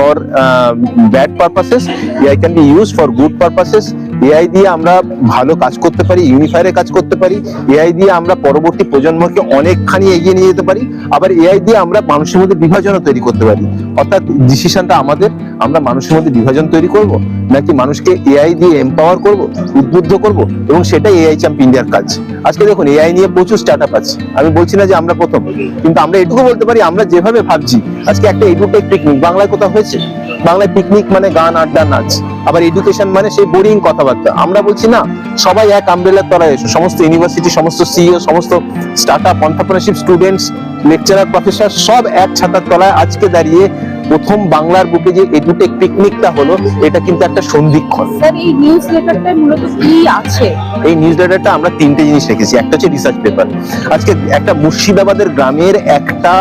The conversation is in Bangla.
for bad purposes, AI can be used for good purposes. AI দিয়ে আমরা ভালো কাজ করতে পারি, ইউনিফায়ারে কাজ করতে পারি, AI দিয়ে আমরা পরবর্তী প্রজন্মকে অনেকখানি এগিয়ে নিয়ে যেতে পারি, আবার AI দিয়ে আমরা মানুষের মধ্যে বিভাজনও তৈরি করতে পারি। অর্থাৎ ডিসিশনটা আমাদের, আমরা মানুষের মধ্যে বিভাজন তৈরি করব নাকি মানুষকে AI দিয়ে এম্পাওয়ার করব, উদ্বুদ্ধ করব, এবং সেটাই AI চ্যাম্প ইন্ডিয়ার কাজ। আজকে দেখুন AI নিয়ে প্রচুর স্টার্টআপ আছে, আমি বলছি না যে আমরা প্রথম, কিন্তু আমরা এটুকু বলতে পারি আমরা যেভাবে ভাবছি, আজকে একটা এডুটেক পিকনিক বাংলায় কোথাও হয়েছে? বাংলায় পিকনিক মানে গান, আড্ডা, নাচ, আবার এডুকেশন মানে সেই বোরিং কথাবার্তা। আমরা বলছি না, সবাই এক আমব্রেলার তলায় এসো, সমস্ত ইউনিভার্সিটি, সমস্ত সিইও, সমস্ত startup, entrepreneurship, students, lecturer, professor সব এক ছাতার তলায় আজকে দাঁড়িয়ে প্রথম বাংলার বুকে যে এডুটেক পিকনিকটা হলো, এটা কিন্তু একটা সন্ধিক্ষণ। স্যার এই নিউজ লেটারটায় মূলত কি আছে? এই নিউজ লেটারটা আমরা তিনটে জিনিস রেখেছি। একটা হচ্ছে রিসার্চ পেপার। আজকে একটা মুর্শিদাবাদের গ্রামের একটা